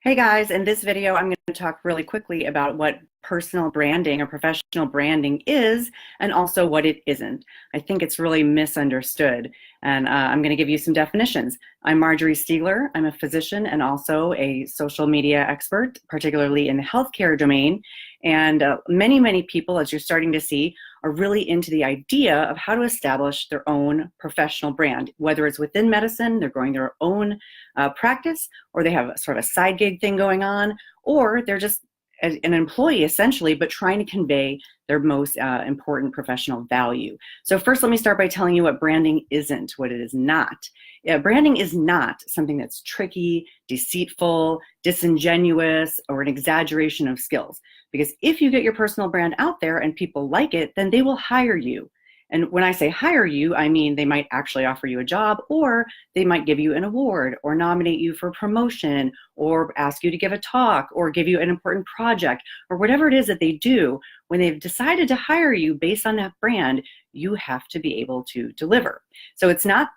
Hey guys, in this video, I'm going to talk really quickly about what personal branding or professional branding is and also what it isn't. I think it's really misunderstood, and I'm going to give you some definitions. I'm Marjorie Stiegler. I'm a physician and also a social media expert, particularly in the healthcare domain. And many people, as you're starting to see, are really into the idea of how to establish their own professional brand, whether it's within medicine, they're growing their own practice, or they have sort of a side gig thing going on, or they're just an employee essentially, but trying to convey their most important professional value. So first, let me start by telling you what branding isn't, what it is not. Branding is not something that's tricky, deceitful, disingenuous, or an exaggeration of skills. Because if you get your personal brand out there and people like it, then they will hire you. And when I say hire you, I mean they might actually offer you a job, or they might give you an award or nominate you for promotion or ask you to give a talk or give you an important project or whatever it is that they do. When they've decided to hire you based on that brand, you have to be able to deliver. So it's not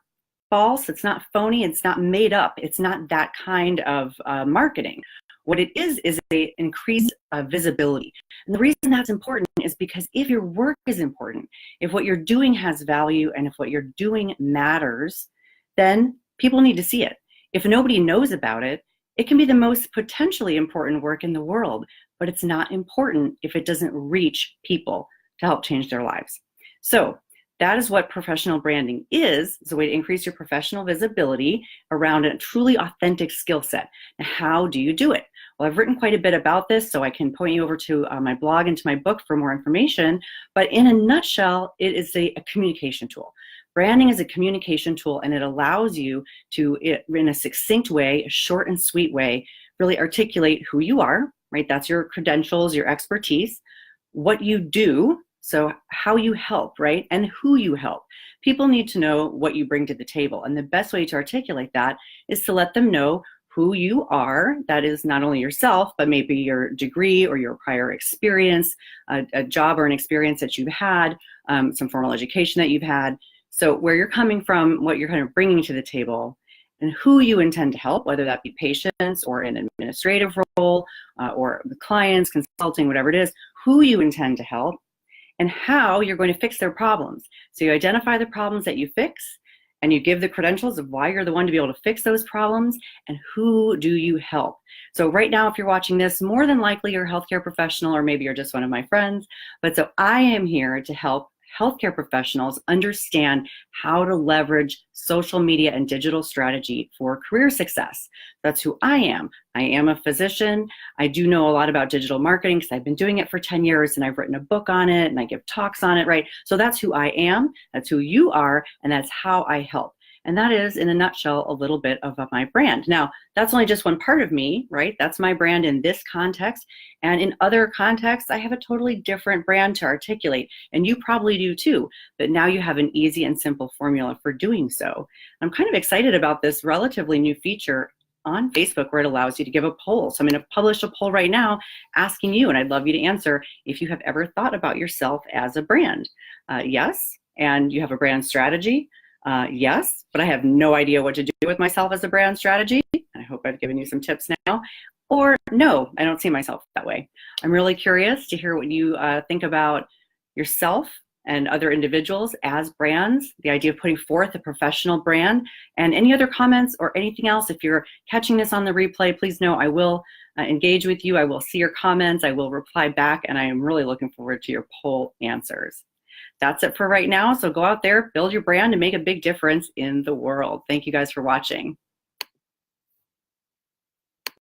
false, it's not phony, it's not made up, it's not that kind of marketing. What it is a increased visibility. And the reason that's important is because if your work is important, if what you're doing has value, and if what you're doing matters, then people need to see it. If nobody knows about it, it can be the most potentially important work in the world, but it's not important if it doesn't reach people to help change their lives. So that is what professional branding is. It's a way to increase your professional visibility around a truly authentic skill set. Now, how do you do it? Well, I've written quite a bit about this, so I can point you over to my blog and to my book for more information. But in a nutshell, it is a communication tool. Branding is a communication tool, and it allows you to, in a succinct way, a short and sweet way, really articulate who you are, right? That's your credentials, your expertise, what you do, so how you help, right? And who you help. People need to know what you bring to the table. And the best way to articulate that is to let them know who you are. That is not only yourself, but maybe your degree or your prior experience, a job or an experience that you've had, some formal education that you've had. So where you're coming from, what you're kind of bringing to the table, and who you intend to help, whether that be patients or an administrative role or the clients, consulting, whatever it is, who you intend to help, and how you're going to fix their problems. So you identify the problems that you fix, and you give the credentials of why you're the one to be able to fix those problems, and who do you help. So right now, if you're watching this, more than likely you're a healthcare professional, or maybe you're just one of my friends. But so I am here to help healthcare professionals understand how to leverage social media and digital strategy for career success. That's who I am. I am a physician. I do know a lot about digital marketing because I've been doing it for 10 years and I've written a book on it and I give talks on it, right? So that's who I am, that's who you are, and that's how I help. And that is, in a nutshell, a little bit of my brand. Now, that's only just one part of me, right? That's my brand in this context. And in other contexts, I have a totally different brand to articulate. And you probably do too. But now you have an easy and simple formula for doing so. I'm kind of excited about this relatively new feature on Facebook where it allows you to give a poll. So I'm going to publish a poll right now asking you, and I'd love you to answer, if you have ever thought about yourself as a brand. Yes, and you have a brand strategy. Yes, but I have no idea what to do with myself as a brand strategy. I hope I've given you some tips now. Or no, I don't see myself that way. I'm really curious to hear what you think about yourself and other individuals as brands, the idea of putting forth a professional brand, and any other comments or anything else. If you're catching this on the replay, please know I will engage with you. I will see your comments. I will reply back, and I am really looking forward to your poll answers. That's it for right now. So go out there, build your brand, and make a big difference in the world. Thank you guys for watching.